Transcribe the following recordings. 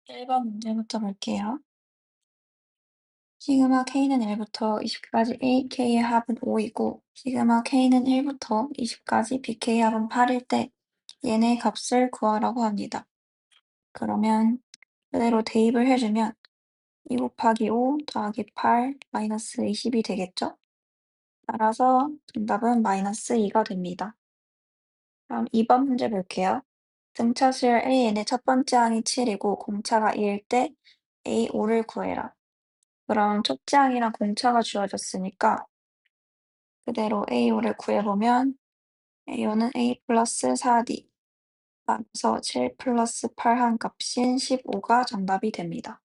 1번 문제부터 볼게요. 시그마 k는 1부터 20까지 ak의 합은 5이고 시그마 k는 1부터 20까지 bk의 합은 8일 때 얘네 값을 구하라고 합니다. 그러면 그대로 대입을 해주면 2 곱하기 5 더하기 8 마이너스 20이 되겠죠? 따라서 정답은 마이너스 2가 됩니다. 다음 2번 문제 볼게요. 등차 수열 AN의 첫 번째 항이 7이고 공차가 2일 때 A5를 구해라. 그럼 첫째 항이랑 공차가 주어졌으니까 그대로 A5를 구해보면 A5는 A 플러스 4D 따라서 7 플러스 8 한 값인 15가 정답이 됩니다.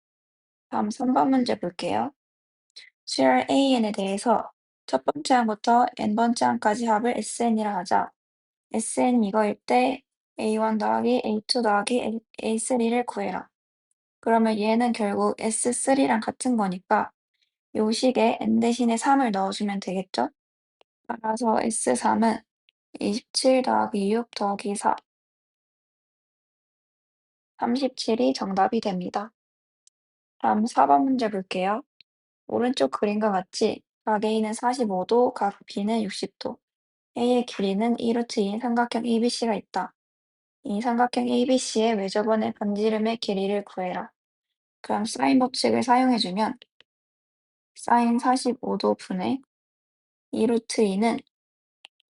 다음 3번 문제 볼게요. 수열 AN에 대해서 첫 번째 항부터 n번째 항까지 합을 SN이라 하자. SN이 이거일 때 A1 더하기 A2 더하기 A3를 구해라. 그러면 얘는 결국 S3랑 같은 거니까 요 식에 n 대신에 3을 넣어주면 되겠죠? 따라서 S3은 27 더하기 6 더하기 4, 37이 정답이 됩니다. 다음 4번 문제 볼게요. 오른쪽 그림과 같이 각 A는 45도, 각 B는 60도, A의 길이는 2루트 2인 삼각형 ABC가 있다. 이 삼각형 ABC의 외접원의 반지름의 길이를 구해라. 그럼 사인 법칙을 사용해주면 사인 45도 분의 2루트 2는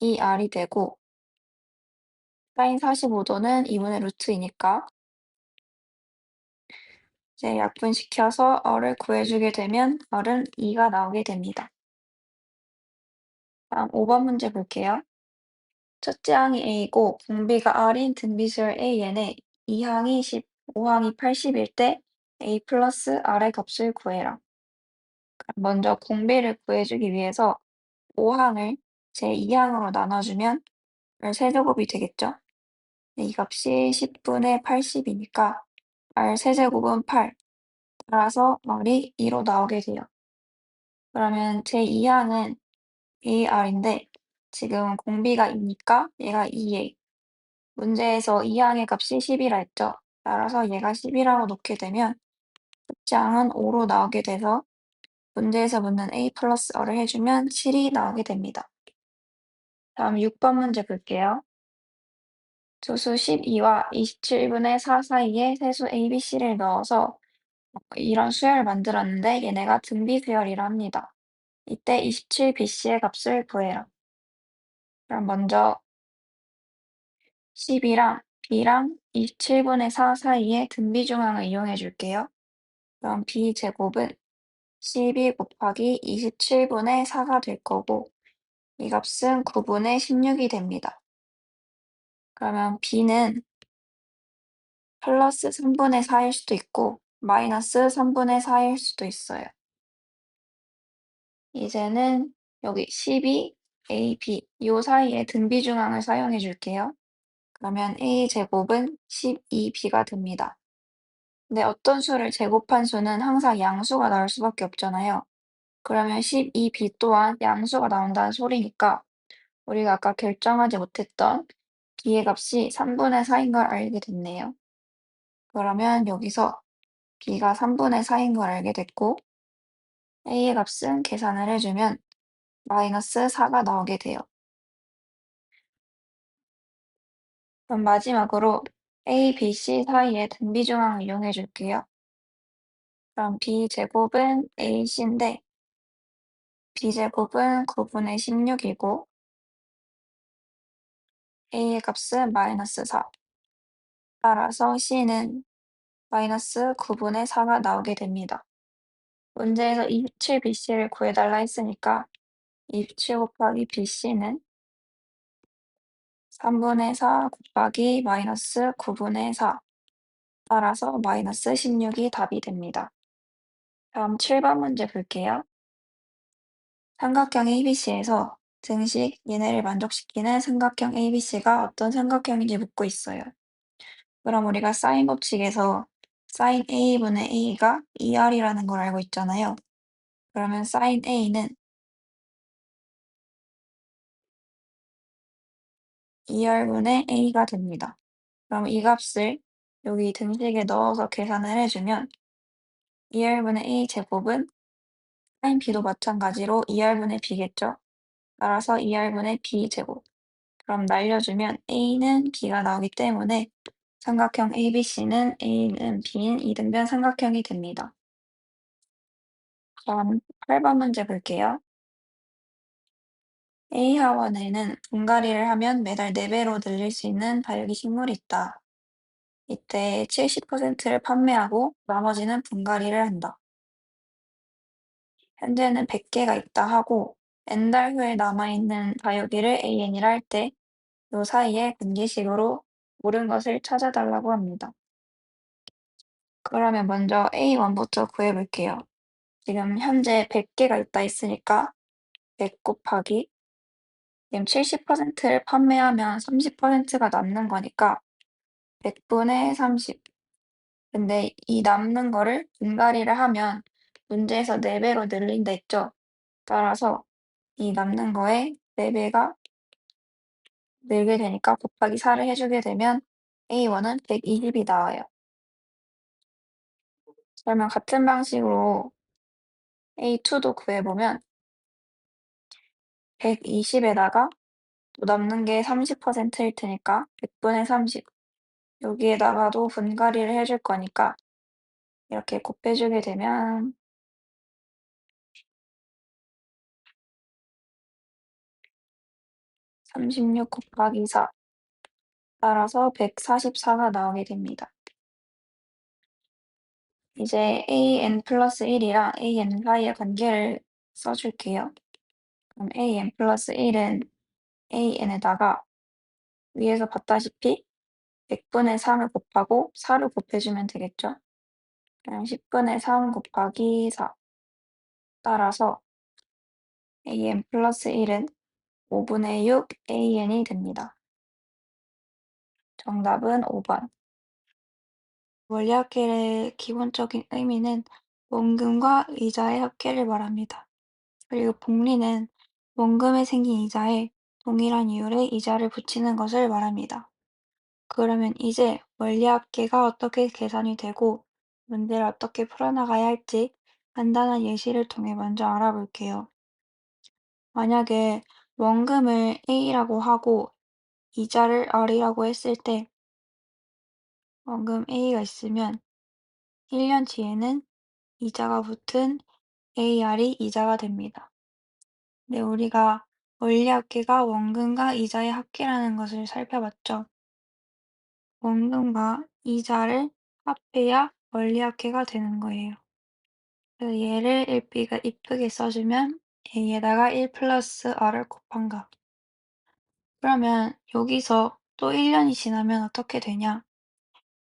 2R이 되고 사인 45도는 2분의 루트 2니까 이제 약분시켜서 R을 구해주게 되면 R은 2가 나오게 됩니다. 다음 5번 문제 볼게요. 첫째 항이 A이고 공비가 R인 등비수열 AN에 2항이 10, 5항이 80일 때 A 플러스 R의 값을 구해라. 그럼 먼저 공비를 구해주기 위해서 5항을 제2항으로 나눠주면 R 세제곱이 되겠죠? 이 값이 10분의 80이니까 R 세제곱은 8, 따라서 R이 2로 나오게 돼요. 그러면 제2항은 AR인데 지금 공비가 2니까 얘가 2A. 문제에서 2항의 값이 10이라 했죠. 따라서 얘가 10이라고 놓게 되면 숫자항은 5로 나오게 돼서 문제에서 묻는 A 플러스 R을 해주면 7이 나오게 됩니다. 다음 6번 문제 볼게요. 조수 12와 27분의 4 사이에 세수 ABC를 넣어서 이런 수열을 만들었는데 얘네가 등비수열이라 합니다. 이때 27BC의 값을 구해라. 그럼 먼저 10이랑 B랑 27분의 4 사이에 등비중항을 이용해 줄게요. 그럼 B제곱은 12 곱하기 27분의 4가 될 거고 이 값은 9분의 16이 됩니다. 그러면 B는 플러스 3분의 4일 수도 있고 마이너스 3분의 4일 수도 있어요. 이제는 여기 12, A, B 요 사이에 등비중항을 사용해 줄게요. 그러면 A제곱은 12B가 됩니다. 근데 어떤 수를 제곱한 수는 항상 양수가 나올 수밖에 없잖아요. 그러면 12B 또한 양수가 나온다는 소리니까 우리가 아까 결정하지 못했던 B의 값이 3분의 4인 걸 알게 됐네요. 그러면 여기서 B가 3분의 4인 걸 알게 됐고 A의 값은 계산을 해주면 마이너스 4가 나오게 돼요. 그럼 마지막으로 A, B, C 사이에 등비중항을 이용해 줄게요. 그럼 B제곱은 AC인데 B제곱은 9분의 16이고 A의 값은 마이너스 4. 따라서 C는 마이너스 9분의 4가 나오게 됩니다. 문제에서 27BC를 구해달라 했으니까 27 곱하기 BC는 3분의 4 곱하기 마이너스 9분의 4. 따라서 마이너스 16이 답이 됩니다. 다음 7번 문제 볼게요. 삼각형 ABC에서 등식 얘네를 만족시키는 삼각형 ABC가 어떤 삼각형인지 묻고 있어요. 그럼 우리가 사인 법칙에서 사인 A분의 A가 2R이라는 걸 알고 있잖아요. 그러면 사인 A는 2R분의 A가 됩니다. 그럼 이 값을 여기 등식에 넣어서 계산을 해주면 2r분의 a 제곱은 sin b도 마찬가지로 2r분의 b겠죠? 따라서 2r분의 b 제곱. 그럼 날려주면 a는 b가 나오기 때문에 삼각형 ABC는 A는 B인 이등변 삼각형이 됩니다. 그럼 8번 문제 볼게요. A 하원에는 분갈이를 하면 매달 4배로 늘릴 수 있는 다육이 식물이 있다. 이때 70%를 판매하고 나머지는 분갈이를 한다. 현재는 100개가 있다 하고 n달 후에 남아있는 다육이를 AN이라 할 때 요 사이에 분기식으로 옳은 것을 찾아달라고 합니다. 그러면 먼저 A1부터 구해볼게요. 지금 현재 100개가 있다 했으니까 100 곱하기 지금 70%를 판매하면 30%가 남는 거니까 100분의 30. 근데 이 남는 거를 분갈이를 하면 문제에서 4배로 늘린다 했죠? 따라서 이 남는 거에 4배가 늘게 되니까 곱하기 4를 해주게 되면 A1은 120이 나와요. 그러면 같은 방식으로 A2도 구해보면 120에다가 또 남는 게 30%일 테니까 100분의 30. 여기에다가도 분갈이를 해줄 거니까 이렇게 곱해주게 되면 36 곱하기 4 따라서 144가 나오게 됩니다. 이제 an 플러스 1이랑 an 사이의 관계를 써줄게요. 그럼 an 플러스 1은 an에다가 위에서 봤다시피 100분의 3을 곱하고 4를 곱해주면 되겠죠? 그럼 10분의 3 곱하기 4 따라서 an 플러스 1은 5분의 6 an이 됩니다. 정답은 5번. 원리합계의 기본적인 의미는 원금과 이자의 합계를 말합니다. 그리고 복리는 원금에 생긴 이자에 동일한 이율의 이자를 붙이는 것을 말합니다. 그러면 이제 원리합계가 어떻게 계산이 되고 문제를 어떻게 풀어나가야 할지 간단한 예시를 통해 먼저 알아볼게요. 만약에 원금을 A라고 하고 이자를 R이라고 했을 때 원금 A가 있으면 1년 뒤에는 이자가 붙은 AR이 이자가 됩니다. 네, 우리가 원리합계가 원금과 이자의 합계라는 것을 살펴봤죠. 원금과 이자를 합해야 원리합계가 되는 거예요. 그래서 얘를 일비가 이쁘게 써주면 A에다가 1 플러스 R을 곱한 거. 그러면 여기서 또 1년이 지나면 어떻게 되냐?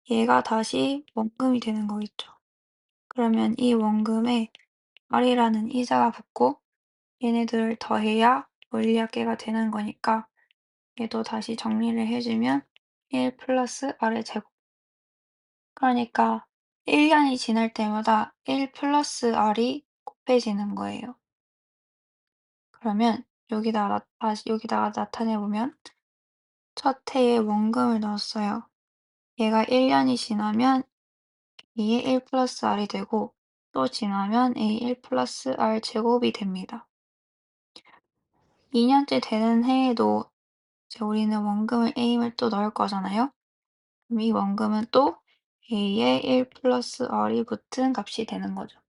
얘가 다시 원금이 되는 거겠죠. 그러면 이 원금에 R이라는 이자가 붙고 얘네들을 더해야 원리합계가 되는 거니까 얘도 다시 정리를 해주면 1 플러스 R의 제곱. 그러니까 1년이 지날 때마다 1 플러스 R이 곱해지는 거예요. 그러면 여기다가 나타내보면 첫 해에 원금을 넣었어요. 얘가 1년이 지나면 A의 1 플러스 R이 되고 또 지나면 A 1 플러스 R 제곱이 됩니다. 2년째 되는 해에도 이제 우리는 원금을 A임을 또 넣을 거잖아요. 그럼 이 원금은 또 A의 1 플러스 R이 붙은 값이 되는 거죠.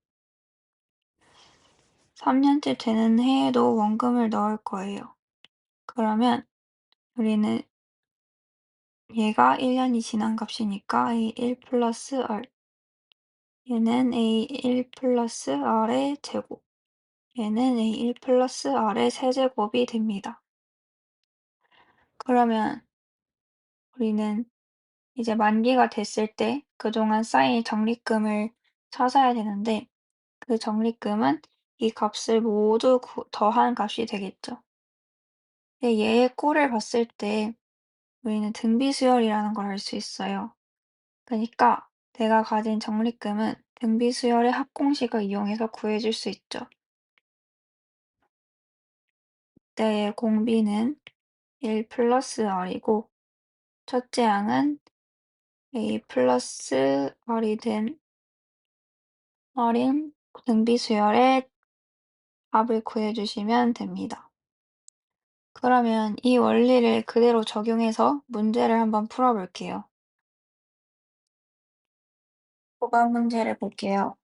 3년째 되는 해에도 원금을 넣을 거예요. 그러면 우리는 얘가 1년이 지난 값이니까 A 1 플러스 R 얘는 A 1 플러스 R의 제곱 얘는 A 1 플러스 R의 세제곱이 됩니다. 그러면 우리는 이제 만기가 됐을 때 그동안 쌓인 적립금을 찾아야 되는데 그 적립금은 이 값을 모두 더한 값이 되겠죠. 근데 얘의 꼴을 봤을 때 우리는 등비수열이라는 걸 알 수 있어요. 그러니까 내가 가진 적립금은 등비수열의 합공식을 이용해서 구해줄 수 있죠. 이때의 공비는 1 플러스 R이고 첫째 항은 A 플러스 R이 된 R인 등비수열의 합을 구해주시면 됩니다. 그러면 이 원리를 그대로 적용해서 문제를 한번 풀어볼게요. 보강 문제를 볼게요.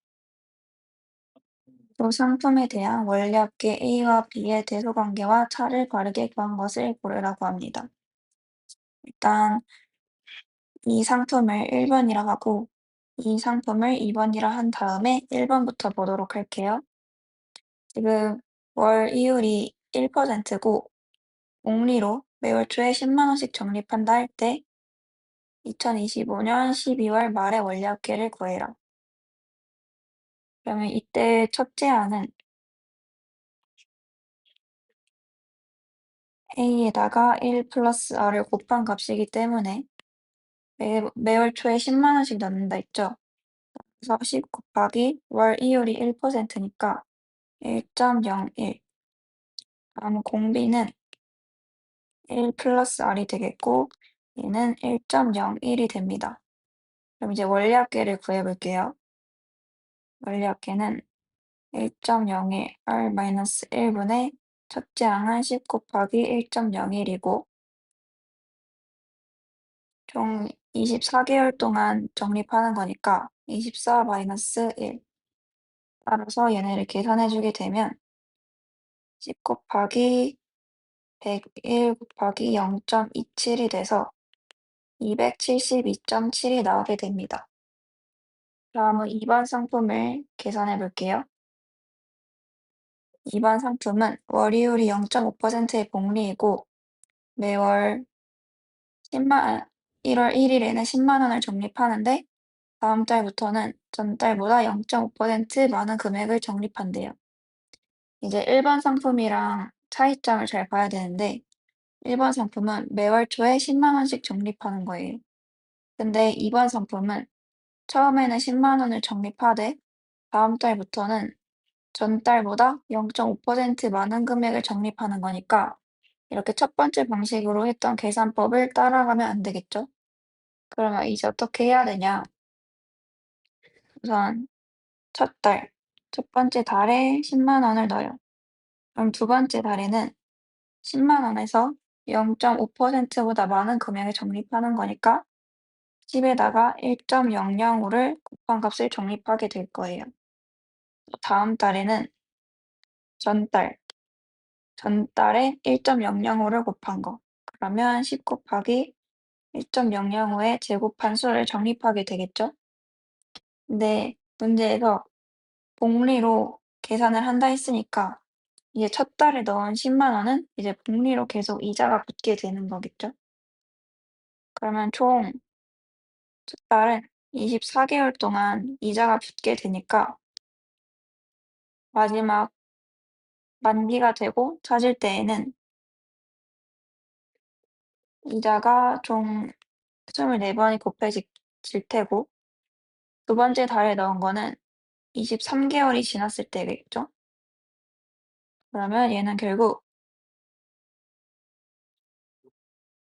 두 상품에 대한 원리합계 A와 B의 대소관계와 차를 바르게 구한 것을 고르라고 합니다. 일단 이 상품을 1번이라 하고 이 상품을 2번이라 한 다음에 1번부터 보도록 할게요. 지금 월 이율이 1%고 복리로 매월 초에 10만 원씩 적립한다 할 때 2025년 12월 말에 원리합계를 구해라. 그러면 이때 첫째 안은 A에다가 1 플러스 R을 곱한 값이기 때문에 매월 초에 10만 원씩 넣는다 했죠. 그래서 10 곱하기 월 이율이 1%니까 1.01. 다음 공비는 1 플러스 R이 되겠고 얘는 1.01이 됩니다. 그럼 이제 원리합계를 구해볼게요. 원리합계는 1.01 R-1분의 첫째 항은 10 곱하기 1.01이고 총 24개월 동안 적립하는 거니까 24-1. 따라서 얘네를 계산해주게 되면 10 곱하기 101 곱하기 0.27이 돼서 272.7이 나오게 됩니다. 다음은 2번 상품을 계산해 볼게요. 2번 상품은 월이율이 0.5%의 복리이고 매월 1월 1일에는 10만 원을 적립하는데 다음 달부터는 전달보다 0.5% 많은 금액을 적립한대요. 이제 1번 상품이랑 차이점을 잘 봐야 되는데 1번 상품은 매월 초에 10만 원씩 적립하는 거예요. 근데 2번 상품은 처음에는 10만 원을 적립하되 다음 달부터는 전달보다 0.5% 많은 금액을 적립하는 거니까 이렇게 첫 번째 방식으로 했던 계산법을 따라가면 안 되겠죠? 그러면 이제 어떻게 해야 되냐? 우선 첫 번째 달에 10만 원을 넣어요. 그럼 두 번째 달에는 10만 원에서 0.5%보다 많은 금액을 적립하는 거니까 10에다가 1.005를 곱한 값을 적립하게 될 거예요. 다음 달에는 전달, 전달에 1.005를 곱한 거. 그러면 10 곱하기 1.005의 제곱한 수를 적립하게 되겠죠? 근데 문제에서 복리로 계산을 한다 했으니까 이제 첫 달에 넣은 10만 원은 이제 복리로 계속 이자가 붙게 되는 거겠죠? 그러면 총 첫 달은 24개월 동안 이자가 붙게 되니까 마지막 만기가 되고 찾을 때에는 이자가 총 24번이 곱해질 테고 두 번째 달에 넣은 거는 23개월이 지났을 때겠죠? 그러면 얘는 결국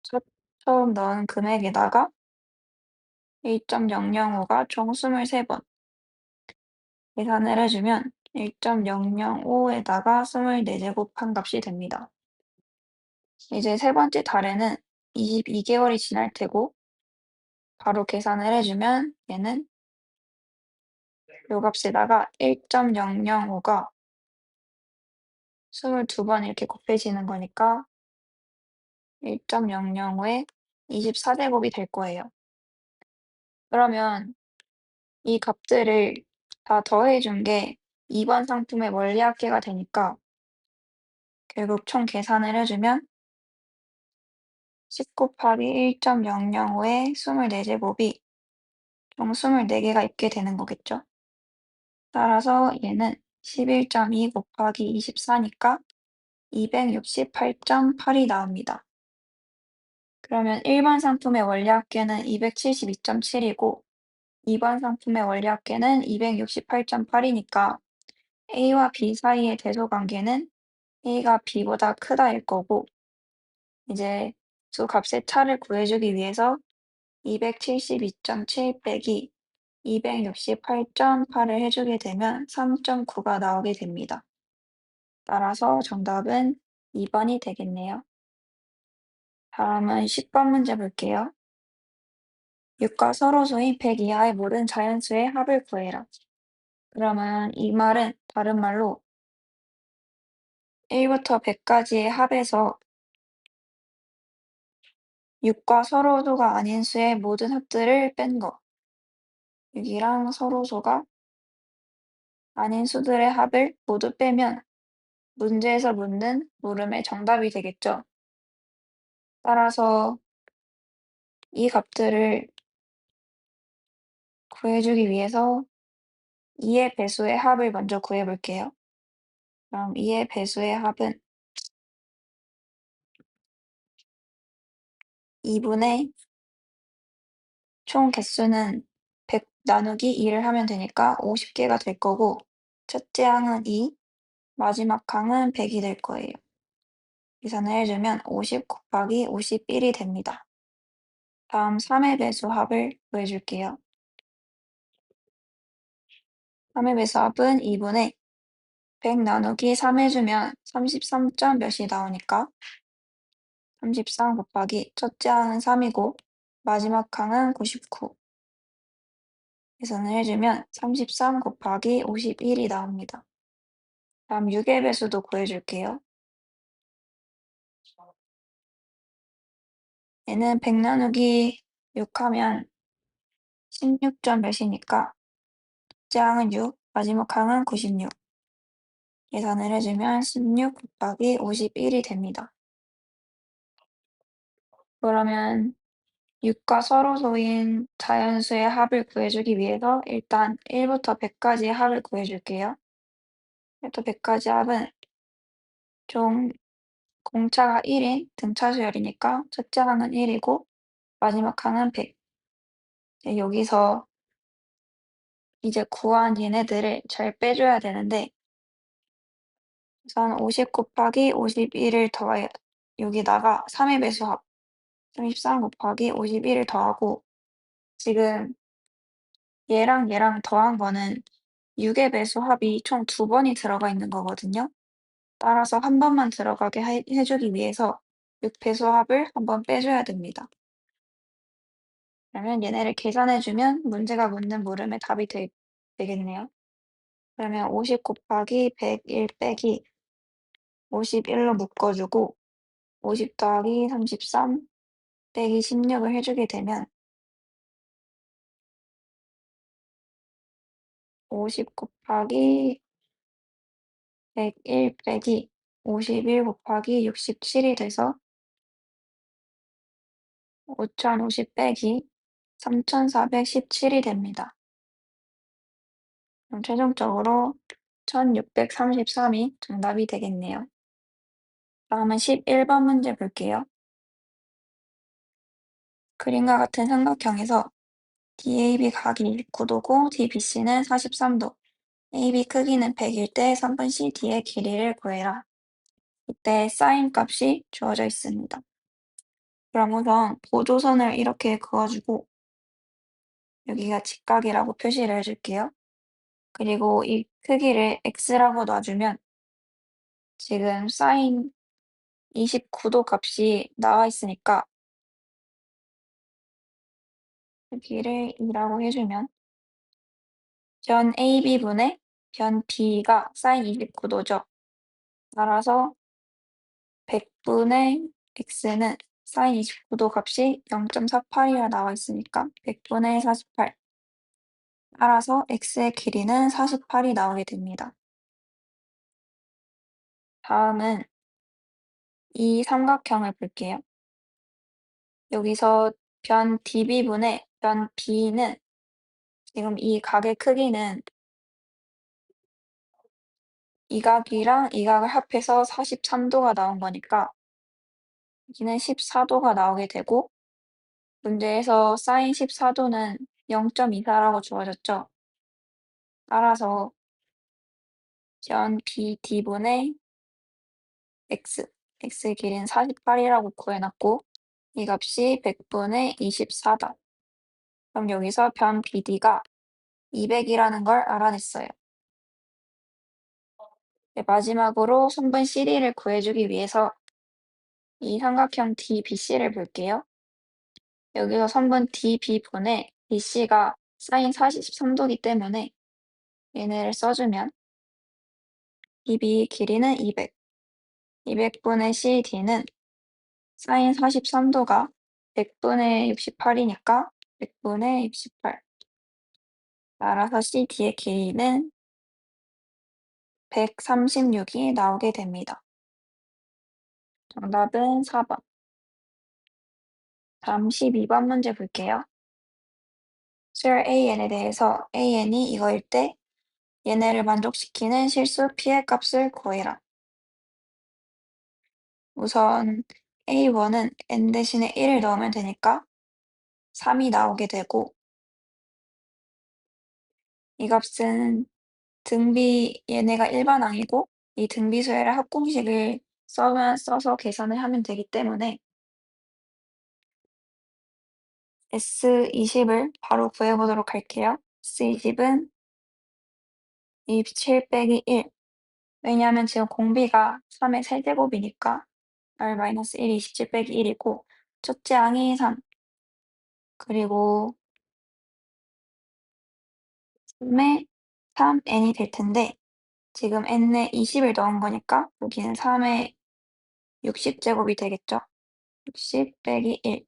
첫 처음 넣은 금액에다가 1.005가 총 23번 계산을 해 주면 1.005에다가 24제곱한 값이 됩니다. 이제 세 번째 달에는 22개월이 지날 테고 바로 계산을 해 주면 얘는 요 값에다가 1.005가 22번 이렇게 곱해지는 거니까 1.005에 24제곱이 될 거예요. 그러면 이 값들을 다 더해 준 게 2번 상품의 원리합계가 되니까 결국 총 계산을 해 주면 10 곱하기 1.005의 24제곱이 총 24개가 있게 되는 거겠죠. 따라서 얘는 11.2 곱하기 24니까 268.8이 나옵니다. 그러면 1번 상품의 원리합계는 272.7이고 2번 상품의 원리합계는 268.8이니까 A와 B 사이의 대소관계는 A가 B보다 크다일 거고 이제 두 값의 차를 구해주기 위해서 272.7 빼기 268.8을 해주게 되면 3.9가 나오게 됩니다. 따라서 정답은 2번이 되겠네요. 다음은 10번 문제 볼게요. 6과 서로소인 100 이하의 모든 자연수의 합을 구해라. 그러면 이 말은 다른 말로 1부터 100까지의 합에서 6과 서로소가 아닌 수의 모든 합들을 뺀 거. 6이랑 서로소가 아닌 수들의 합을 모두 빼면 문제에서 묻는 물음의 정답이 되겠죠. 따라서 이 값들을 구해주기 위해서 2의 배수의 합을 먼저 구해볼게요. 그럼 2의 배수의 합은 2분의 총 개수는 100 나누기 2를 하면 되니까 50개가 될 거고, 첫째 항은 2, 마지막 항은 100이 될 거예요. 계산을 해주면 50 곱하기 51이 됩니다. 다음 3의 배수 합을 구해줄게요. 3의 배수 합은 2분의 100 나누기 3 해주면 33. 몇이 나오니까 33 곱하기 첫째 항은 3이고 마지막 항은 99. 계산을 해주면 33 곱하기 51이 나옵니다. 다음 6의 배수도 구해줄게요. 얘는 100 나누기 6 하면 16. 몇이니까 첫째 항은 6, 마지막 항은 96. 계산을 해주면 16 곱하기 51이 됩니다. 그러면 6과 서로소인 자연수의 합을 구해주기 위해서 일단 1부터 100까지의 합을 구해줄게요. 1부터 100까지 합은 총 공차가 1인 등차수열이니까 첫째 항은 1이고 마지막 항은 100. 여기서 이제 구한 얘네들을 잘 빼줘야 되는데 우선 50 곱하기 51을 더해 여기다가 3의 배수합 33 곱하기 51을 더하고 지금 얘랑 더한 거는 6의 배수합이 총 2번이 들어가 있는 거거든요. 따라서 한 번만 들어가게 해주기 위해서 6 배수합을 한 번 빼줘야 됩니다. 그러면 얘네를 계산해주면 문제가 묻는 물음의 답이 되겠네요. 그러면 50 곱하기 101 빼기 51로 묶어주고 50 더하기 33 빼기 16을 해주게 되면 50 곱하기 101 빼기 51 곱하기 67이 돼서 5050 빼기 3417이 됩니다. 그럼 최종적으로 1633이 정답이 되겠네요. 다음은 11번 문제 볼게요. 그림과 같은 삼각형에서 DAB 각이 29도고 DBC는 43도, AB 크기는 100일 때 3분 CD의 길이를 구해라. 이때 사인 값이 주어져 있습니다. 그럼 우선 보조선을 이렇게 그어주고 여기가 직각이라고 표시를 해줄게요. 그리고 이 크기를 x라고 놔주면 지금 사인 29도 값이 나와 있으니까 여기를 2라고 해주면 변 AB분의 변 B가 사인 29도죠. 따라서 100분의 x는 사인 29도 값이 0.48이라 나와 있으니까 100분의 48. 따라서 x의 길이는 48이 나오게 됩니다. 다음은 이 삼각형을 볼게요. 여기서 변 DB분의 변 B는 지금 이 각의 크기는 이 각이랑 이 각을 합해서 43도가 나온 거니까 여기는 14도가 나오게 되고 문제에서 사인 14도는 0.24라고 주어졌죠. 따라서 변 BD분의 x의 길이는 48이라고 구해놨고 이 값이 100분의 24다. 그럼 여기서 변 BD가 200이라는 걸 알아냈어요. 네, 마지막으로 성분 CD를 구해주기 위해서 이 삼각형 DBC를 볼게요. 여기서 성분 DB분의 BC가 사인 43도이기 때문에 얘네를 써주면 DB 길이는 200, 200분의 CD는 사인 43도가 100분의 68이니까 100분의 68. 따라서 CD의 길이는 136이 나오게 됩니다. 정답은 4번. 다음 12번 문제 볼게요. 수열 AN에 대해서 AN이 이거일 때 얘네를 만족시키는 실수 P의 값을 구해라. 우선 A1은 N 대신에 1을 넣으면 되니까 3이 나오게 되고 이 값은 등비 얘네가 일반항이고 이 등비수열의 합공식을 써서 계산을 하면 되기 때문에 S20을 바로 구해보도록 할게요. S20은 27 빼기 1. 왜냐하면 지금 공비가 3의 세제곱이니까 R-1이 27 빼기 1이고 첫째 항이 3 그리고 3에 3n이 될 텐데 지금 n에 20을 넣은 거니까 여기는 3의 60제곱이 되겠죠. 60 빼기 1.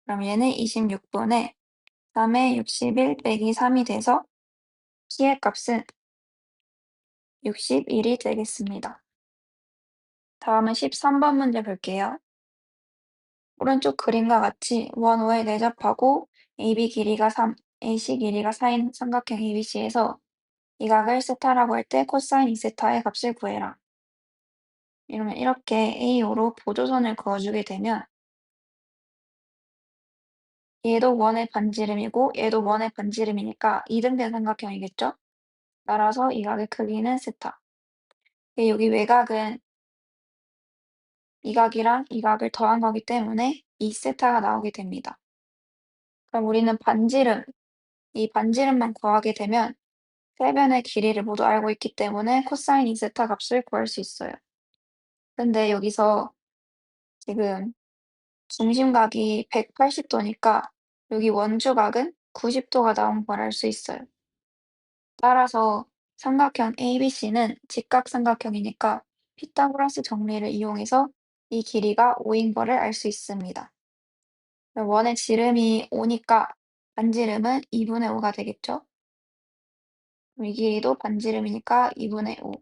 그럼 얘는 26분의 3의 61 빼기 3이 돼서 P의 값은 61이 되겠습니다. 다음은 13번 문제 볼게요. 오른쪽 그림과 같이 원호에 내접하고 AB 길이가 3, AC 길이가 4인 삼각형 ABC에서 이 각을 세타라고 할 때 코사인 2세타의 값을 구해라. 이러면 이렇게 AO로 보조선을 그어주게 되면 얘도 원의 반지름이고 얘도 원의 반지름이니까 이등변 삼각형이겠죠? 따라서 이 각의 크기는 세타. 여기 외곽은 이 각이랑 이 각을 더한 거기 때문에 2세타가 나오게 됩니다. 그럼 우리는 반지름, 이 반지름만 구하게 되면 세 변의 길이를 모두 알고 있기 때문에 코사인 2세타 값을 구할 수 있어요. 근데 여기서 지금 중심각이 180도니까 여기 원주각은 90도가 나온 걸 알 수 있어요. 따라서 삼각형 ABC는 직각삼각형이니까 피타고라스 정리를 이용해서 이 길이가 5인 거를 알 수 있습니다. 원의 지름이 5니까 반지름은 2분의 5가 되겠죠? 이 길이도 반지름이니까 2분의 5.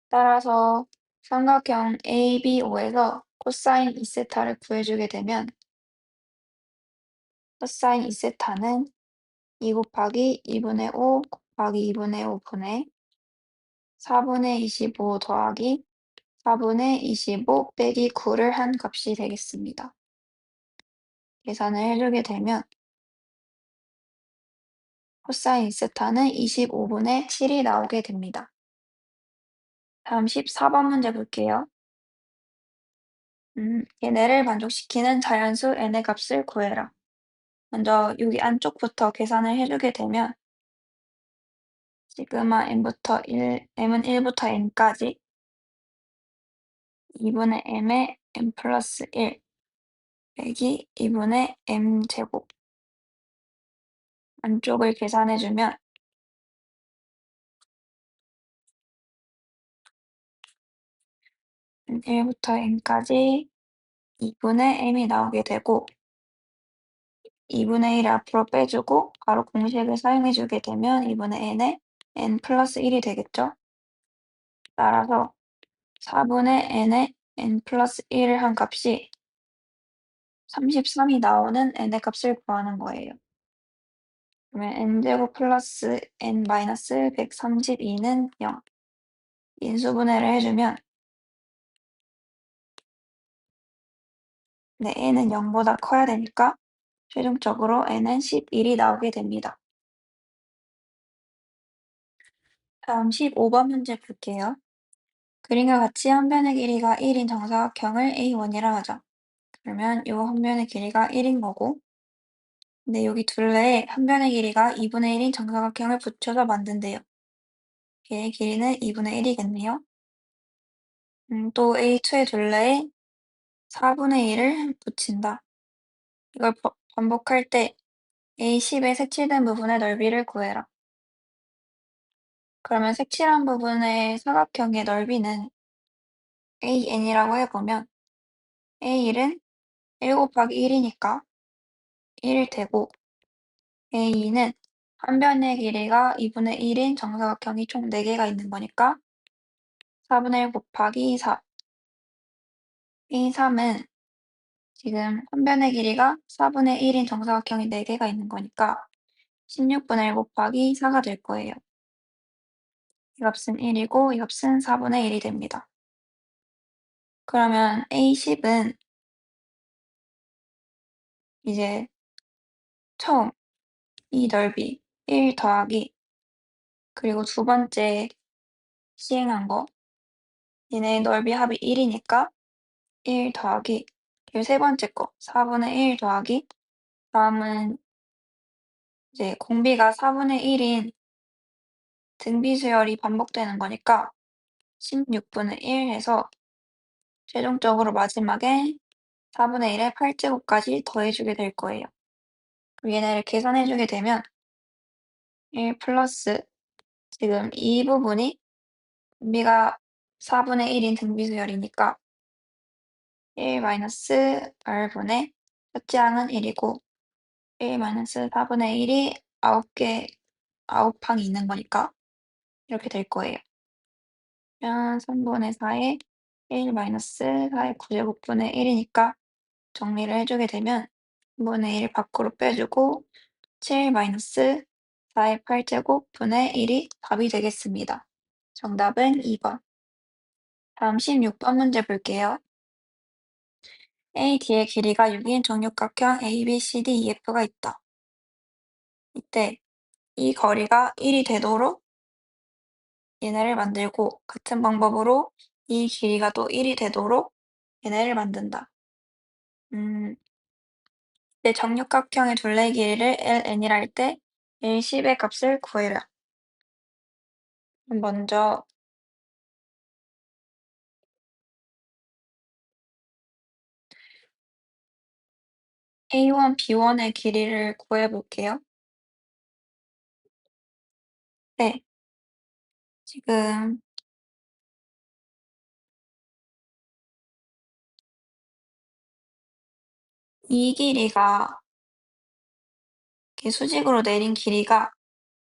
따라서 삼각형 ABO에서 코사인 2세타를 구해주게 되면 코사인 2세타는 2 곱하기 2분의 5 곱하기 2분의 5분의 4분의 25 더하기 4분의 25 빼기 9를 한 값이 되겠습니다. 계산을 해주게 되면 코사인 2세타는 25분의 7이 나오게 됩니다. 다음 14번 문제 볼게요. 얘네를 만족시키는 자연수 n의 값을 구해라. 먼저 여기 안쪽부터 계산을 해주게 되면 시그마 n부터 1, m은 1부터 n까지 2분의 m의 n 플러스 1 빼기 2분의 m 제곱 안쪽을 계산해주면 1부터 n까지 2분의 m이 나오게 되고 2분의 1을 앞으로 빼주고 바로 공식을 사용해주게 되면 2분의 n에 n 플러스 1이 되겠죠? 따라서 4분의 n에 n 플러스 1을 한 값이 33이 나오는 n의 값을 구하는 거예요. 그러면 n제곱 플러스 n 마이너스 132는 0. 인수분해를 해주면 네, n은 0보다 커야 되니까 최종적으로 n은 11이 나오게 됩니다. 다음 15번 문제 볼게요. 그림과 같이 한 변의 길이가 1인 정사각형을 A1이라 하자. 그러면 이 한 변의 길이가 1인 거고 근데 여기 둘레에 한 변의 길이가 2분의 1인 정사각형을 붙여서 만든대요. 얘의 길이는 2분의 1이겠네요. 또 A2의 둘레에 4분의 1을 붙인다. 이걸 반복할 때 A10의 색칠된 부분의 넓이를 구해라. 그러면 색칠한 부분의 사각형의 넓이는 AN이라고 해보면 A1은 1 곱하기 1이니까 1 되고 A2는 한 변의 길이가 2분의 1인 정사각형이 총 4개가 있는 거니까 4분의 1 곱하기 4. A3은 지금 한 변의 길이가 4분의 1인 정사각형이 4개가 있는 거니까 16분의 1 곱하기 4가 될 거예요. 이 값은 1이고 이 값은 4분의 1이 됩니다. 그러면 A10은 이제 처음 이 넓이 1 더하기 그리고 두 번째 시행한 거 얘네 넓이 합이 1이니까 1 더하기 그리고 세 번째 거 4분의 1 더하기 다음은 이제 공비가 4분의 1인 등비수열이 반복되는 거니까 16분의 1 해서 최종적으로 마지막에 4분의 1의 8제곱까지 더해주게 될 거예요. 그럼 얘네를 계산해주게 되면 1 플러스 지금 이 부분이 공비가 4분의 1인 등비수열이니까 1 마이너스 r분의 첫째 항은 1이고 1 마이너스 4분의 1이 9개 9항이 있는 거니까 이렇게 될 거예요. 그러면 3분의 4에 1 마이너스 4의 9제곱분의 1이니까 정리를 해주게 되면 3분의 1 밖으로 빼주고 7 마이너스 4의 8제곱분의 1이 답이 되겠습니다. 정답은 2번. 다음 16번 문제 볼게요. AD의 길이가 6인 정육각형 ABCDEF가 있다. 이때 이 거리가 1이 되도록 얘네를 만들고 같은 방법으로 이 길이가 또 1이 되도록 얘네를 만든다. 내 정육각형의 둘레 길이를 LN이라 할 때 L10의 값을 구해라. 먼저 A1, B1의 길이를 구해볼게요. 네, 지금 이 길이가 이렇게 수직으로 내린 길이가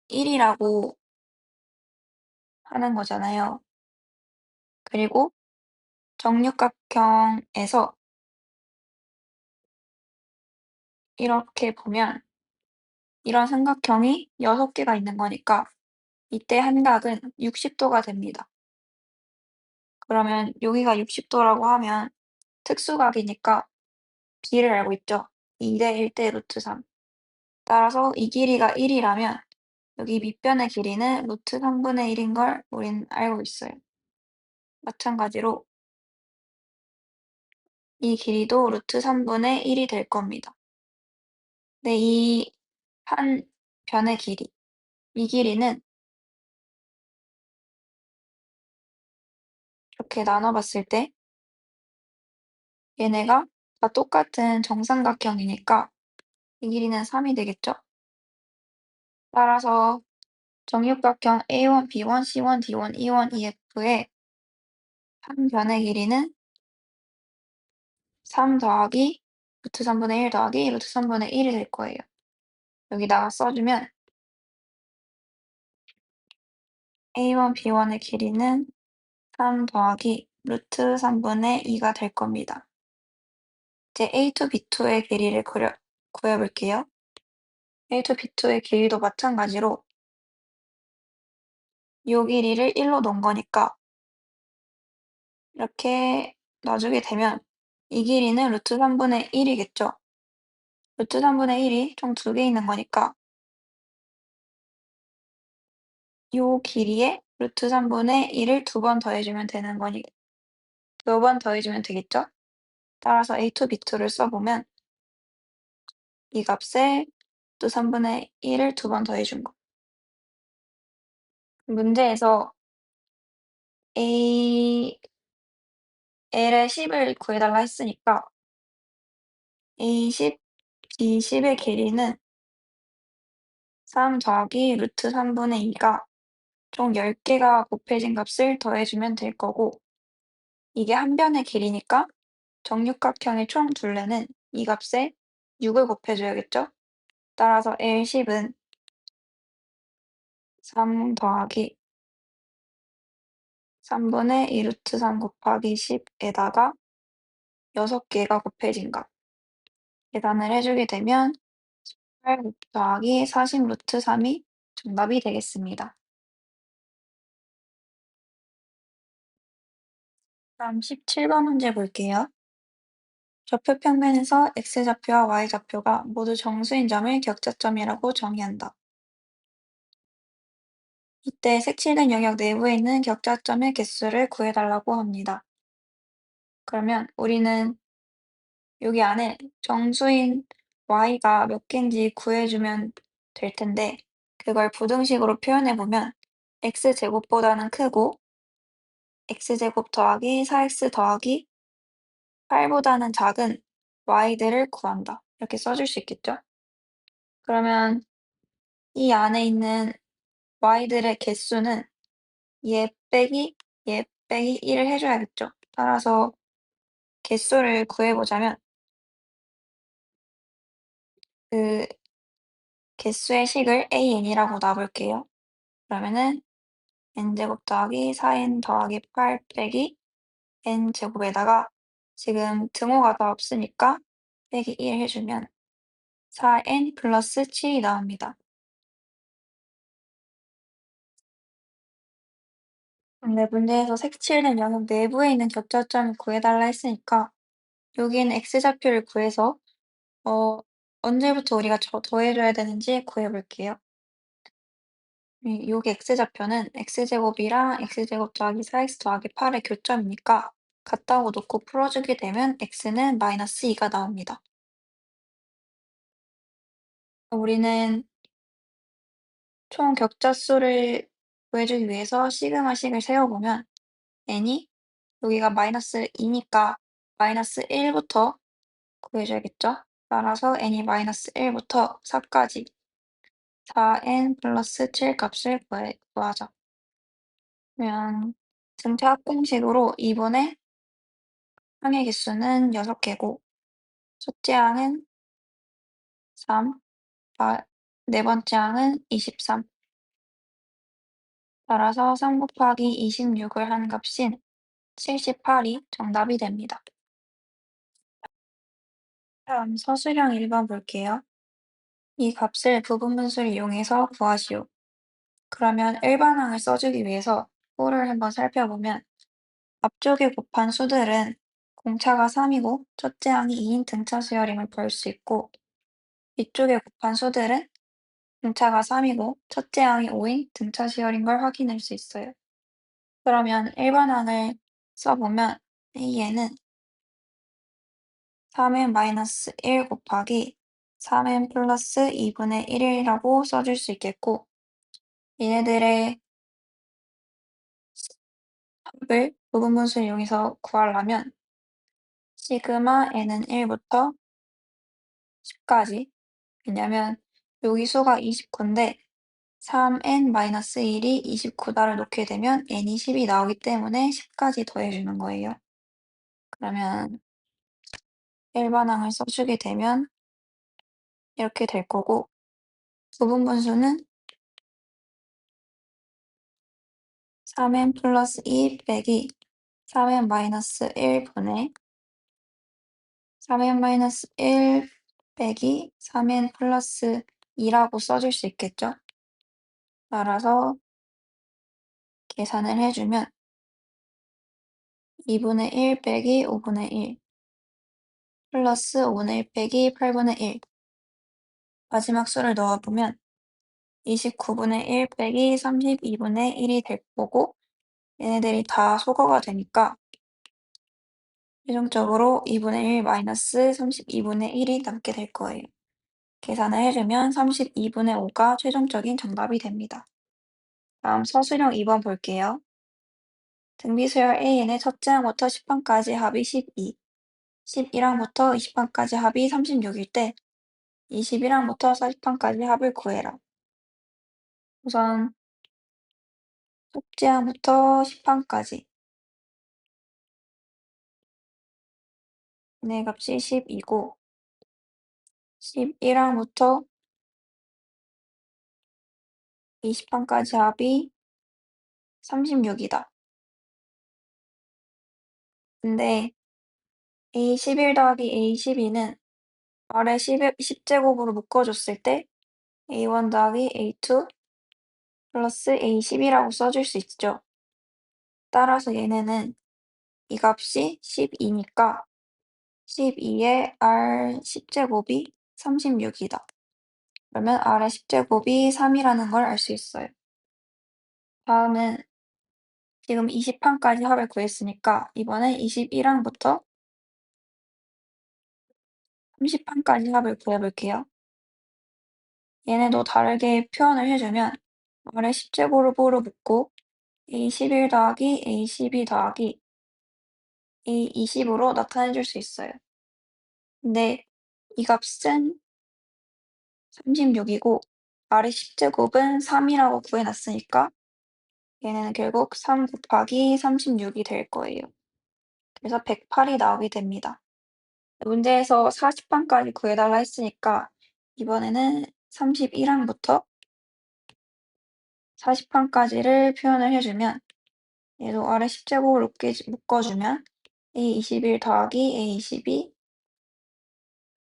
1이라고 하는 거잖아요. 그리고 정육각형에서 이렇게 보면 이런 삼각형이 6개가 있는 거니까 이때 한각은 60도가 됩니다. 그러면 여기가 60도라고 하면 특수각이니까 b를 알고 있죠. 2대 1대 루트 3. 따라서 이 길이가 1이라면 여기 밑변의 길이는 루트 3분의 1인 걸 우린 알고 있어요. 마찬가지로 이 길이도 루트 3분의 1이 될 겁니다. 근데 이 한 변의 길이, 이 길이는 이렇게 나눠봤을 때 얘네가 다 똑같은 정삼각형이니까 이 길이는 3이 되겠죠? 따라서 정육각형 A1, B1, C1, D1, E1, EF의 한 변의 길이는 3 더하기 루트 3분의 1 더하기 루트 3분의 1이 될 거예요. 여기다가 써주면 A1, B1의 길이는 3 더하기 루트 3분의 2가 될 겁니다. 이제 A2, B2의 길이를 구해볼게요. A2, B2의 길이도 마찬가지로 요 길이를 1로 놓은 거니까 이렇게 놔주게 되면 이 길이는 루트 3분의 1이겠죠. 루트 3분의 1이 총 2개 있는 거니까 요 길이에 루트 3분의 1을 2번 더해주면 되는 거니 2번 더해주면 되겠죠? 따라서 A2, B2를 써보면 이 값을 루트 3분의 1을 두 번 더해준 거. 문제에서 A, L의 10을 구해달라 했으니까 A10, B10의 길이는 3 더하기 루트 3분의 2가 총 10개가 곱해진 값을 더해주면 될 거고, 이게 한 변의 길이니까 정육각형의 총 둘레는 이 값에 6을 곱해줘야겠죠? 따라서 L10은 3 더하기 3분의 2 루트 3 곱하기 10에다가 6개가 곱해진 값. 계산을 해주게 되면 8 더하기 40 루트 3이 정답이 되겠습니다. 그럼 17번 문제 볼게요. 좌표 평면에서 x좌표와 y좌표가 모두 정수인 점을 격자점이라고 정의한다. 이때 색칠된 영역 내부에 있는 격자점의 개수를 구해달라고 합니다. 그러면 우리는 여기 안에 정수인 y가 몇 개인지 구해주면 될 텐데, 그걸 부등식으로 표현해보면 x제곱보다는 크고 x제곱 더하기 4x 더하기 8보다는 작은 y들을 구한다. 이렇게 써줄 수 있겠죠? 그러면 이 안에 있는 y들의 개수는 얘 빼기 얘 빼기 1을 해줘야겠죠. 따라서 개수를 구해보자면 그 개수의 식을 an이라고 놔볼게요. 그러면은 n제곱 더하기 4n 더하기 8 빼기 n제곱에다가 지금 등호가 다 없으니까 빼기 1 해주면 4n 플러스 7이 나옵니다. 근데 문제에서 색칠된 영역 내부에 있는 격자점을 구해달라 했으니까 여기는 x좌표를 구해서 언제부터 우리가 더해줘야 되는지 구해볼게요. 여기 x좌표는 x제곱이랑 x제곱 더하기 4x 더하기 8의 교점이니까 같다고 놓고 풀어주게 되면 x는 마이너스 2가 나옵니다. 우리는 총 격자수를 구해주기 위해서 시그마식을 세워보면 n이 여기가 마이너스 2니까 마이너스 1부터 구해줘야겠죠? 따라서 n이 마이너스 1부터 4까지 4n 플러스 7 값을 구하자. 그러면 전체 합공식으로 2분의 항의 개수는 6개고 첫째 항은 3, 네 번째 항은 23. 따라서 3 곱하기 26을 한 값인 78이 정답이 됩니다. 다음 서술형 1번 볼게요. 이 값을 부분분수를 이용해서 구하시오. 그러면 일반항을 써주기 위해서 표를 한번 살펴보면 앞쪽에 곱한 수들은 공차가 3이고 첫째 항이 2인 등차 수열임을 볼 수 있고, 뒤쪽에 곱한 수들은 공차가 3이고 첫째 항이 5인 등차 수열인 걸 확인할 수 있어요. 그러면 1번 항을 써보면 A에는 3n-1 곱하기 3n 플러스 2분의 1이라고 써줄 수 있겠고, 얘네들의 합을 부분분수를 이용해서 구하려면 시그마 n은 1부터 10까지, 왜냐면 여기 수가 29인데 3n-1이 29다를 놓게 되면 n이 10이 나오기 때문에 10까지 더해주는 거예요. 그러면 일반항을 써주게 되면 이렇게 될 거고, 부분분수는 3n 플러스 2 빼기 3n 마이너스 1분의 3n 마이너스 1 빼기 3n 플러스 2라고 써줄 수 있겠죠? 따라서 계산을 해주면 2분의 1 빼기 5분의 1 플러스 5분의 1 빼기 8분의 1, 마지막 수를 넣어보면 29분의 1 빼기 32분의 1이 될 거고, 얘네들이 다 소거가 되니까 최종적으로 2분의 1 마이너스 32분의 1이 남게 될 거예요. 계산을 해주면 32분의 5가 최종적인 정답이 됩니다. 다음 서술형 2번 볼게요. 등비수열 AN의 첫째 항부터 10항까지 합이 12, 11항부터 20항까지 합이 36일 때 21항부터 40항까지 합을 구해라. 우선 첫째 항부터 10항까지 얘네 값이 10이고 11항부터 20항까지 합이 36이다. 근데 A11 더하기 A12는 아래 10제곱으로 묶어줬을 때 A1 더하기 A2 플러스 A10이라고 써줄 수 있죠. 따라서 얘네는 이 값이 12니까 12의 R 10제곱이 36이다. 그러면 R의 10제곱이 3이라는 걸 알 수 있어요. 다음은 지금 20항까지 합을 구했으니까 이번엔 21항부터 30항까지 합을 구해볼게요. 얘네도 다르게 표현을 해주면 R의 10제곱으로 묶고 A11 더하기 A12 더하기 A20으로 나타내줄 수 있어요. 근데 이 값은 36이고 R의 10제곱은 3이라고 구해놨으니까 얘네는 결국 3 곱하기 36이 될 거예요. 그래서 108이 나오게 됩니다. 문제에서 40항까지 구해달라 했으니까 이번에는 31항부터 40항까지를 표현을 해주면 얘도 아래 10제곱을 묶어주면 A21 더하기 A22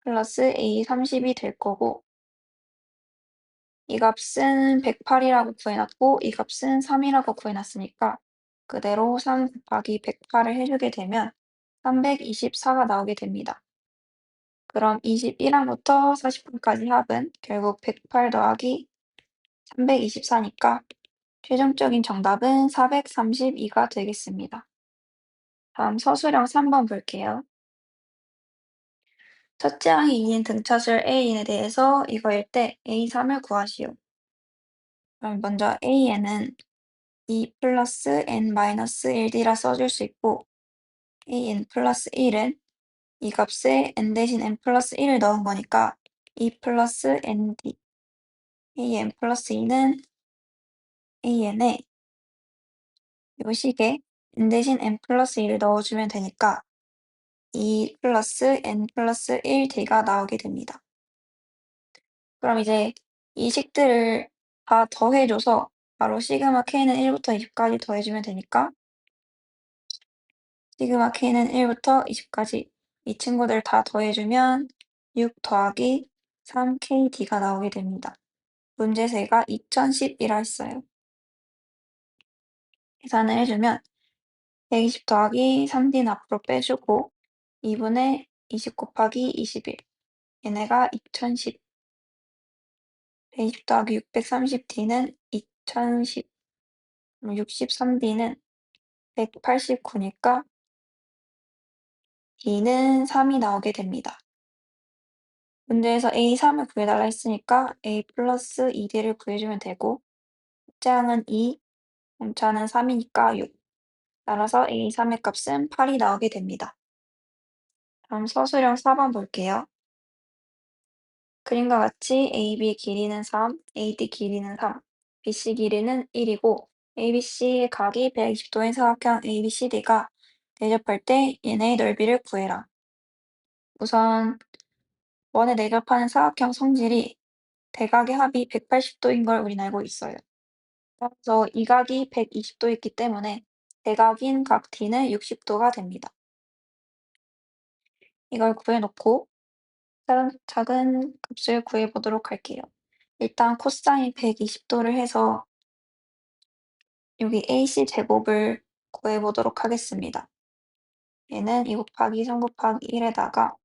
플러스 A30이 될 거고 이 값은 108이라고 구해놨고 이 값은 3이라고 구해놨으니까 그대로 3 곱하기 108을 해주게 되면 324가 나오게 됩니다. 그럼 21항부터 40항까지 합은 결국 108 더하기 324니까 최종적인 정답은 432가 되겠습니다. 다음 서술형 3번 볼게요. 첫째 항이 2인 등차수열 A인에 대해서 이거일 때 A3을 구하시오. 그럼 먼저 A에는 2 플러스 n-1d라 써줄 수 있고 an 플러스 1은 이 값에 n 대신 n 플러스 1을 넣은 거니까 2 플러스 nd an 플러스 2는 an에 요 식에 n 대신 n 플러스 1을 넣어주면 되니까 2 플러스 n 플러스 1d가 나오게 됩니다. 그럼 이제 이 식들을 다 더해줘서 바로 시그마 k는 1부터 20까지 더해주면 되니까 시그마 k는 1부터 20까지 이 친구들 다 더해주면 6 더하기 3kd가 나오게 됩니다. 문제세가 2010이라 했어요. 계산을 해주면 120 더하기 3d는 앞으로 빼주고 2분의 20 곱하기 21 얘네가 2010 120 더하기 630d는 2010 63d는 189니까 d는 3이 나오게 됩니다. 문제에서 A3을 구해달라 했으니까 A 플러스 2D를 구해주면 되고 짝은 2, 공차는 3이니까 6. 따라서 A3의 값은 8이 나오게 됩니다. 다음 서술형 4번 볼게요. 그림과 같이 AB 길이는 3, AD 길이는 3, BC 길이는 1이고 ABC의 각이 120도인 사각형 ABCD가 대접할 때 얘네의 넓이를 구해라. 우선 원에 내접하는 사각형 성질이 대각의 합이 180도인 걸 우린 알고 있어요. 따라서 이 각이 120도있기 때문에 대각인 각 D는 60도가 됩니다. 이걸 구해놓고 작은 값을 구해보도록 할게요. 일단 코사인 120도를 해서 여기 AC 제곱을 구해보도록 하겠습니다. 얘는 2 곱하기 3 곱하기 1에다가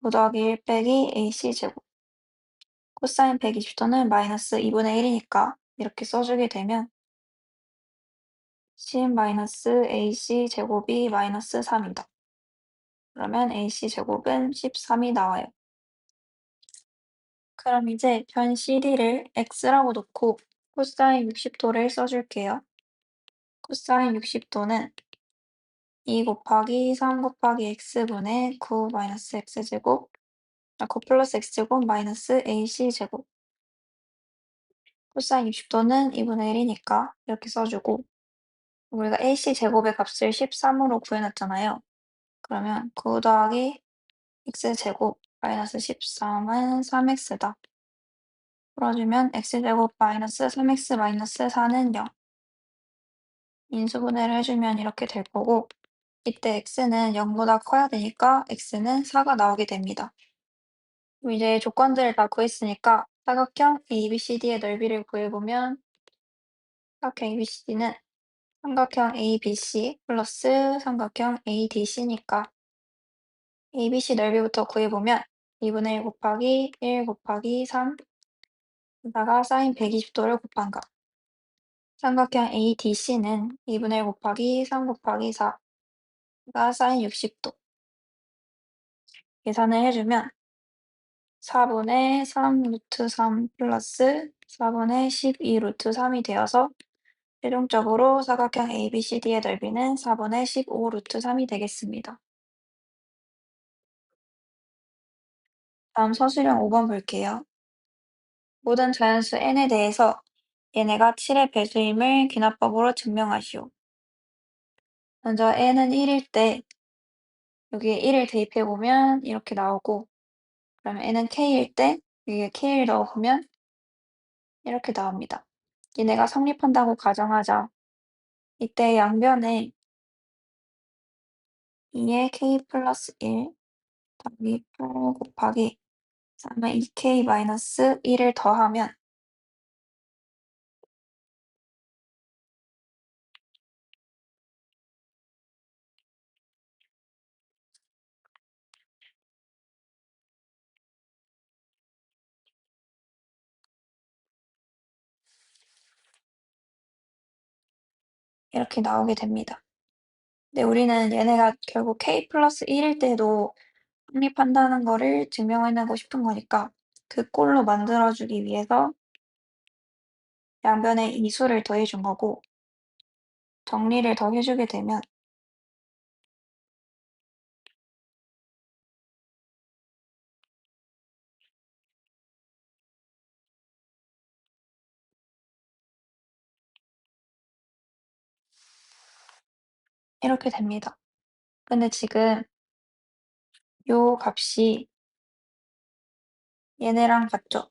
5 더하기 1 빼기 AC 제곱 코사인 120도는 마이너스 2분의 1이니까 이렇게 써주게 되면 10-AC 제곱이 마이너스 3이다. 그러면 AC 제곱은 13이 나와요. 그럼 이제 변 CD를 x라고 놓고 코사인 60도를 써줄게요. 코사인 60도는 2 곱하기 3 곱하기 x분의 9 마이너스 x제곱 9 플러스 x제곱 마이너스 ac제곱. 코사인 60도는 2분의 1이니까 이렇게 써주고, 우리가 ac제곱의 값을 13으로 구해놨잖아요. 그러면 9 더하기 x제곱 마이너스 13은 3x다. 풀어주면 x제곱 마이너스 3x 마이너스 4는 0. 인수분해를 해주면 이렇게 될 거고, 이때 x는 0보다 커야 되니까 x는 4가 나오게 됩니다. 그럼 이제 조건들을 다 구했으니까 사각형 ABCD의 넓이를 구해보면 사각형 ABCD는 삼각형 ABC 플러스 삼각형 ADC니까 ABC 넓이부터 구해보면 2분의 1 곱하기 1 곱하기 3 에다가 사인 120도를 곱한 거. 삼각형 ADC는 2분의 1 곱하기 3 곱하기 4가 사인 60도. 계산을 해주면 4분의 3 루트 3 플러스 4분의 12 루트 3이 되어서 최종적으로 사각형 ABCD의 넓이는 4분의 15 루트 3이 되겠습니다. 다음 서술형 5번 볼게요. 모든 자연수 n에 대해서 얘네가 7의 배수임을 귀납법으로 증명하시오. 먼저 n은 1일 때 여기에 1을 대입해보면 이렇게 나오고, 그러면 n은 k일 때 여기에 k를 넣어보면 이렇게 나옵니다. 얘네가 성립한다고 가정하자. 이때 양변에 2의 k 플러스 1 더하기 8 곱하기 3의 2k 마이너스 1을 더하면 이렇게 나오게 됩니다. 근데 우리는 얘네가 결국 k 플러스 1일 때도 성립한다는 거를 증명해내고 싶은 거니까 그 꼴로 만들어주기 위해서 양변에 이 수를 더해준 거고, 정리를 더 해주게 되면 이렇게 됩니다. 근데 지금 요 값이 얘네랑 같죠?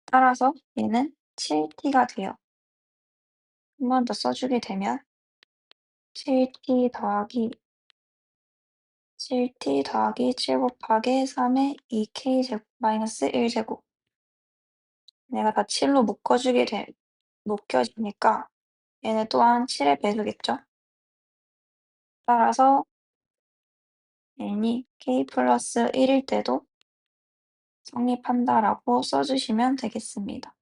따라서 얘는 7t가 돼요. 한 번 더 써주게 되면 7t 더하기 7t 더하기 7 곱하기 3의 2k제곱 마이너스 1제곱. 얘가 다 7로 묶여지니까 얘네 또한 7의 배수겠죠? 따라서 n이 k 플러스 1일 때도 성립한다라고 써주시면 되겠습니다.